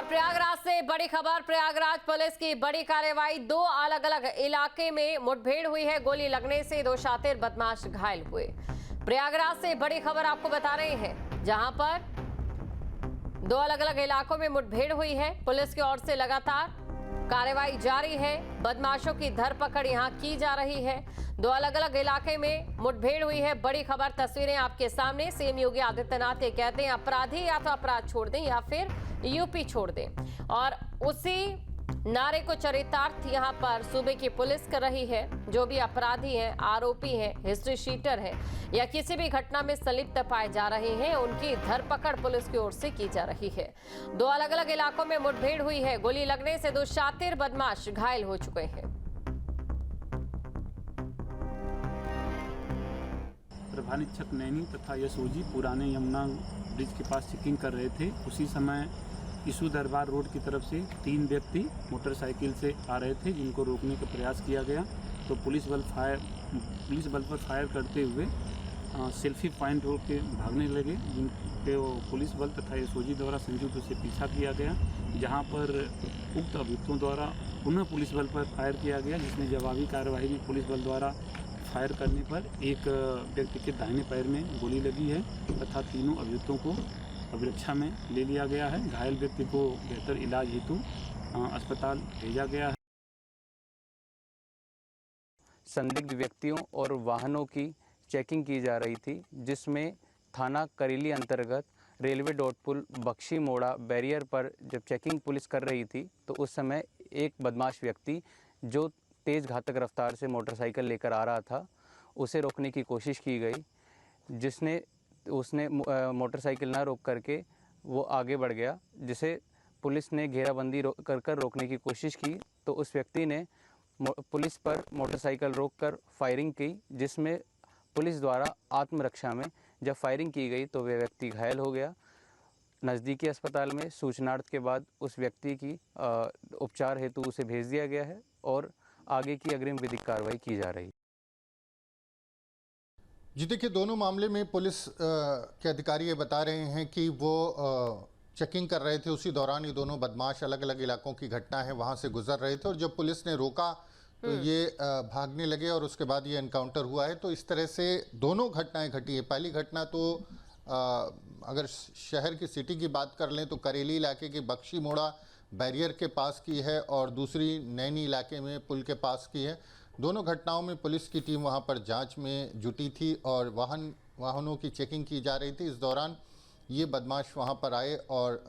प्रयागराज से बड़ी खबर। प्रयागराज पुलिस की बड़ी कार्रवाई। दो अलग अलग इलाके में मुठभेड़ हुई है। गोली लगने से दो शातिर बदमाश घायल हुए। प्रयागराज से बड़ी खबर आपको बता रहे हैं, जहां पर दो अलग अलग इलाकों में मुठभेड़ हुई है। पुलिस की ओर से लगातार कार्रवाई जारी है। बदमाशों की धरपकड़ यहां की जा रही है। दो अलग अलग इलाके में मुठभेड़ हुई है। बड़ी खबर, तस्वीरें आपके सामने। सीएम योगी आदित्यनाथ ये कहते हैं अपराधी या तो अपराध छोड़ दें या फिर यूपी छोड़ दें, और उसी नारे को चरितार्थ यहां पर सूबे की पुलिस कर रही है। जो भी अपराधी हैं, आरोपी हैं, हिस्ट्री शीटर हैं या किसी भी घटना में संलिप्त पाए जा रहे हैं, उनकी धरपकड़ पुलिस की ओर से की जा रही है। दो अलग अलग इलाकों में मुठभेड़ हुई है। गोली लगने से दो शातिर बदमाश घायल हो चुके हैं। प्रभानिरीक्षक नैनी तथा यशोजी पुराने यमुना ब्रिज के पास चेकिंग कर रहे थे। उसी समय ईशू दरबार रोड की तरफ से तीन व्यक्ति मोटरसाइकिल से आ रहे थे, जिनको रोकने का प्रयास किया गया तो पुलिस बल पर फायर करते हुए सेल्फी पॉइंट रोड के भागने लगे, जिनके पुलिस बल तथा यशोजी द्वारा संयुक्त रूप से पीछा किया गया, जहां पर उक्त अभियुक्तों द्वारा पुनः पुलिस बल पर फायर किया गया, जिसमें जवाबी कार्रवाई में पुलिस बल द्वारा फायर करने पर एक व्यक्ति के दाहिने पैर में गोली लगी है तथा तीनों अभियुक्तों को अभिरक्षा में ले लिया गया है। घायल व्यक्ति को बेहतर इलाज हेतु अस्पताल भेजा गया है। संदिग्ध व्यक्तियों और वाहनों की चेकिंग की जा रही थी, जिसमें थाना करेली अंतर्गत रेलवे डोटपुल बख्शी मोड़ा बैरियर पर जब चेकिंग पुलिस कर रही थी तो उस समय एक बदमाश व्यक्ति जो तेज़ घातक रफ्तार से मोटरसाइकिल लेकर आ रहा था, उसे रोकने की कोशिश की गई, उसने मोटरसाइकिल ना रोक करके वो आगे बढ़ गया, जिसे पुलिस ने घेराबंदी कर रोकने की कोशिश की तो उस व्यक्ति ने पुलिस पर मोटरसाइकिल रोककर फायरिंग की, जिसमें पुलिस द्वारा आत्मरक्षा में जब फायरिंग की गई तो वह व्यक्ति घायल हो गया। नज़दीकी अस्पताल में सूचनार्थ के बाद उस व्यक्ति की उपचार हेतु उसे भेज दिया गया है और आगे की अग्रिम विधिक कार्रवाई की जा रही है। जी देखिए, दोनों मामले में पुलिस के अधिकारी ये बता रहे हैं कि वो चेकिंग कर रहे थे, उसी दौरान ये दोनों बदमाश अलग अलग इलाकों की घटना है वहाँ से गुजर रहे थे और जब पुलिस ने रोका तो ये भागने लगे और उसके बाद ये एनकाउंटर हुआ है। तो इस तरह से दोनों घटनाएं घटी है। पहली घटना तो अगर शहर की सिटी की बात कर लें तो करेली इलाके के बख्शी मोड़ा बैरियर के पास की है और दूसरी नैनी इलाके में पुल के पास की है। दोनों घटनाओं में पुलिस की टीम वहां पर जांच में जुटी थी और वाहनों की चेकिंग की जा रही थी। इस दौरान ये बदमाश वहां पर आए और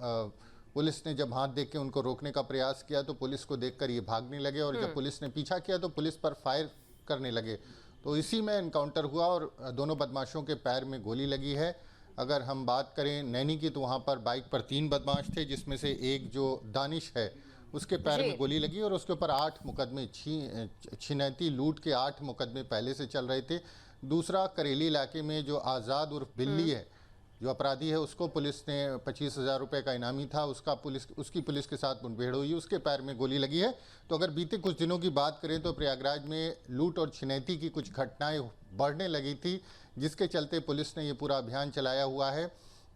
पुलिस ने जब हाथ देख के उनको रोकने का प्रयास किया तो पुलिस को देखकर ये भागने लगे और जब पुलिस ने पीछा किया तो पुलिस पर फायर करने लगे। तो इसी में एनकाउंटर हुआ और दोनों बदमाशों के पैर में गोली लगी है। अगर हम बात करें नैनी की तो वहाँ पर बाइक पर तीन बदमाश थे, जिसमें से एक जो दानिश है उसके पैर में गोली लगी और उसके ऊपर 8 मुकदमे छिनैती लूट के 8 मुकदमे पहले से चल रहे थे। दूसरा करेली इलाके में जो आज़ाद उर्फ बिल्ली है, जो अपराधी है, उसको पुलिस ने 25,000 रुपये का इनामी था, उसकी पुलिस के साथ मुठभेड़ हुई, उसके पैर में गोली लगी है। तो अगर बीते कुछ दिनों की बात करें तो प्रयागराज में लूट और छिनैती की कुछ घटनाएं बढ़ने लगी थी, जिसके चलते पुलिस ने ये पूरा अभियान चलाया हुआ है।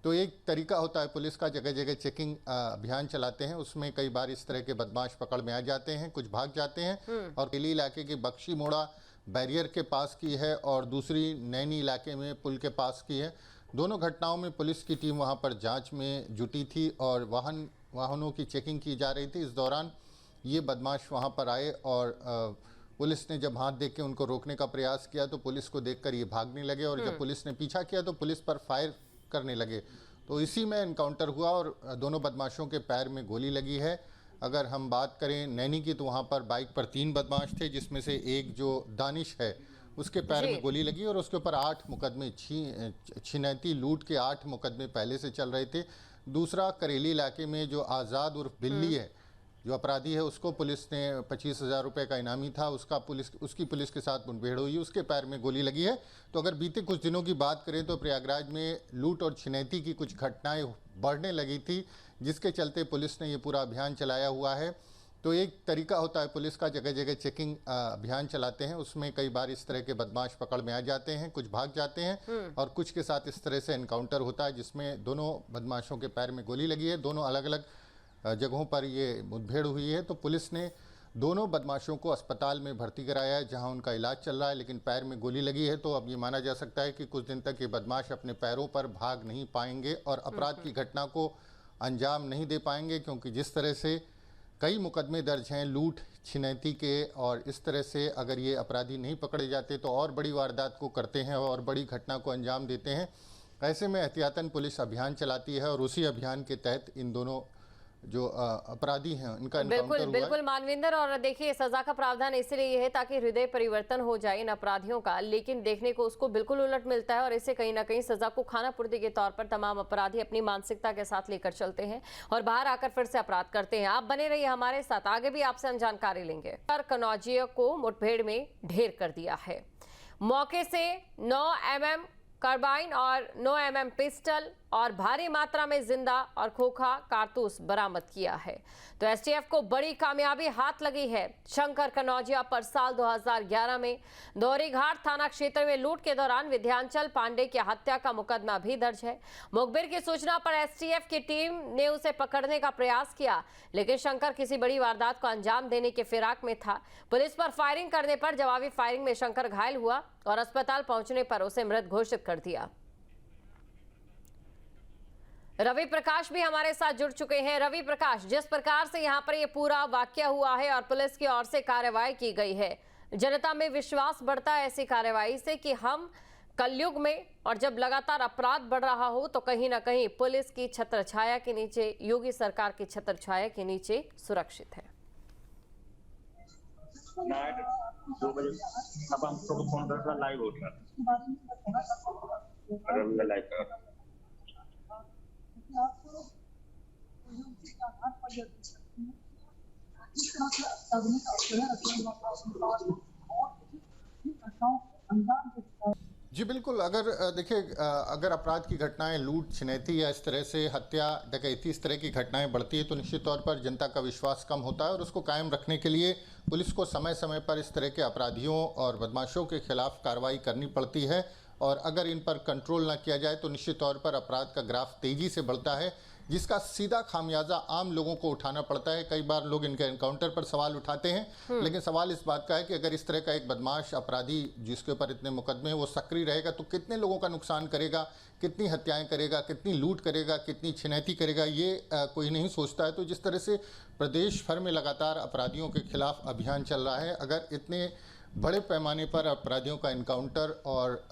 तो एक तरीका होता है पुलिस का, जगह जगह चेकिंग अभियान चलाते हैं, उसमें कई बार इस तरह के बदमाश पकड़ में आ जाते हैं, कुछ भाग जाते हैं। और करेली इलाके के बख्शी मोड़ा बैरियर के पास की है और दूसरी नैनी इलाके में पुल के पास की है। दोनों घटनाओं में पुलिस की टीम वहां पर जांच में जुटी थी और वाहनों की चेकिंग की जा रही थी। इस दौरान ये बदमाश वहां पर आए और पुलिस ने जब हाथ देख के उनको रोकने का प्रयास किया तो पुलिस को देखकर ये भागने लगे और जब पुलिस ने पीछा किया तो पुलिस पर फायर करने लगे। तो इसी में एनकाउंटर हुआ और दोनों बदमाशों के पैर में गोली लगी है। अगर हम बात करें नैनी की तो वहाँ पर बाइक पर तीन बदमाश थे, जिसमें से एक जो दानिश है उसके पैर में गोली लगी और उसके ऊपर 8 मुकदमे छिनैती लूट के 8 मुकदमे पहले से चल रहे थे। दूसरा करेली इलाके में जो आज़ाद उर्फ बिल्ली है, जो अपराधी है, उसको पुलिस ने 25,000 रुपये का इनामी था, उसकी पुलिस के साथ मुठभेड़ हुई, उसके पैर में गोली लगी है। तो अगर बीते कुछ दिनों की बात करें तो प्रयागराज में लूट और छिनैती की कुछ घटनाएं बढ़ने लगी थी, जिसके चलते पुलिस ने ये पूरा अभियान चलाया हुआ है। तो एक तरीका होता है पुलिस का, जगह जगह चेकिंग अभियान चलाते हैं, उसमें कई बार इस तरह के बदमाश पकड़ में आ जाते हैं, कुछ भाग जाते हैं और कुछ के साथ इस तरह से एनकाउंटर होता है, जिसमें दोनों बदमाशों के पैर में गोली लगी है। दोनों अलग अलग जगहों पर ये मुठभेड़ हुई है। तो पुलिस ने दोनों बदमाशों को अस्पताल में भर्ती कराया है, जहां उनका इलाज चल रहा है, लेकिन पैर में गोली लगी है। तो अब ये माना जा सकता है कि कुछ दिन तक ये बदमाश अपने पैरों पर भाग नहीं पाएंगे और अपराध की घटना को अंजाम नहीं दे पाएंगे, क्योंकि जिस तरह से कई मुकदमे दर्ज हैं लूट छिनैती के, और इस तरह से अगर ये अपराधी नहीं पकड़े जाते तो और बड़ी वारदात को करते हैं और बड़ी घटना को अंजाम देते हैं। ऐसे में एहतियातन पुलिस अभियान चलाती है और उसी अभियान के तहत इन दोनों जो अपराधी हैं उनका एनकाउंटर हुआ है। बिल्कुल मानविंदर, और देखिए सजा का प्रावधान इसलिए है ताकि हृदय परिवर्तन हो जाए इन अपराधियों का, लेकिन देखने को उसको बिल्कुल उलट मिलता है और इससे कहीं ना कहीं सजा को खाना पूर्ति के तौर पर तमाम अपराधी अपनी मानसिकता के साथ लेकर चलते हैं और बाहर आकर फिर से अपराध करते हैं। आप बने रहिए हमारे साथ, आगे भी आपसे हम जानकारी लेंगे। कनौजिया को मुठभेड़ में ढेर कर दिया है। मौके से 9 mm कार्बाइन और 9 mm पिस्टल और भारी मात्रा में जिंदा और खोखा कारतूस बरामद किया है। तो एसटीएफ को बड़ी कामयाबी हाथ लगी है। शंकर कनौजिया पर साल 2011 में दोहरीघाट थाना क्षेत्र में लूट के दौरान विद्यांचल पांडे की हत्या का मुकदमा भी दर्ज है। मुखबिर की सूचना पर एसटीएफ की टीम ने उसे पकड़ने का प्रयास किया, लेकिन शंकर किसी बड़ी वारदात को अंजाम देने के फिराक में था। पुलिस पर फायरिंग करने पर जवाबी फायरिंग में शंकर घायल हुआ और अस्पताल पहुंचने पर उसे मृत घोषित कर दिया। रवि प्रकाश भी हमारे साथ जुड़ चुके हैं। रवि प्रकाश, जिस प्रकार से यहाँ पर ये पूरा वाकया हुआ है और पुलिस की ओर से कार्रवाई की गई है, जनता में विश्वास बढ़ता है ऐसी कार्रवाई से कि हम कलयुग में और जब लगातार अपराध बढ़ रहा हो तो कहीं ना कहीं पुलिस की छत्रछाया के नीचे, योगी सरकार की छत्रछाया के नीचे सुरक्षित है। 2 बजे अब हम सबको फोन करके लाइव हो गया। अगर मैं लाइव कर जी बिल्कुल, अगर देखिए अगर अपराध की घटनाएं लूट छिनैती या इस तरह से हत्या डकैती इस तरह की घटनाएं बढ़ती है तो निश्चित तौर पर जनता का विश्वास कम होता है और उसको कायम रखने के लिए पुलिस को समय समय पर इस तरह के अपराधियों और बदमाशों के खिलाफ कार्रवाई करनी पड़ती है। और अगर इन पर कंट्रोल ना किया जाए तो निश्चित तौर पर अपराध का ग्राफ तेजी से बढ़ता है, जिसका सीधा खामियाजा आम लोगों को उठाना पड़ता है। कई बार लोग इनके एनकाउंटर पर सवाल उठाते हैं, लेकिन सवाल इस बात का है कि अगर इस तरह का एक बदमाश अपराधी जिसके ऊपर इतने मुकदमे हैं वो सक्रिय रहेगा तो कितने लोगों का नुकसान करेगा, कितनी हत्याएं करेगा, कितनी लूट करेगा, कितनी छिनैती करेगा, ये कोई नहीं सोचता है। तो जिस तरह से प्रदेश भर में लगातार अपराधियों के खिलाफ अभियान चल रहा है, अगर इतने बड़े पैमाने पर अपराधियों का एनकाउंटर और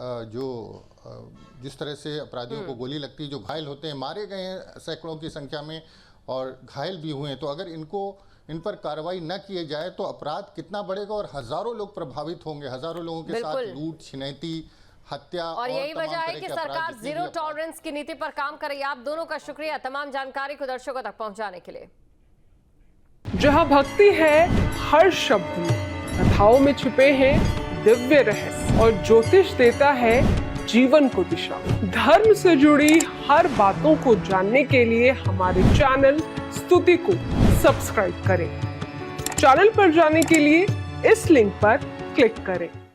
जिस तरह से अपराधियों को गोली लगती है, जो घायल होते हैं, मारे गए हैं सैकड़ों की संख्या में और घायल भी हुए हैं, तो अगर इन पर कार्रवाई न किए जाए तो अपराध कितना बढ़ेगा और हजारों लोग प्रभावित होंगे, हजारों लोगों के साथ लूट छिनैती हत्या। और यही वजह है कि सरकार जीरो टॉलरेंस की नीति पर काम कर रही है। आप दोनों का शुक्रिया तमाम जानकारी को दर्शकों तक पहुंचाने के लिए। जहां भक्ति है हर शब्द में, कथाओं में छुपे हैं दिव्य रहस्य और ज्योतिष देता है जीवन को दिशा। धर्म से जुड़ी हर बातों को जानने के लिए हमारे चैनल स्तुति को सब्सक्राइब करें। चैनल पर जाने के लिए इस लिंक पर क्लिक करें।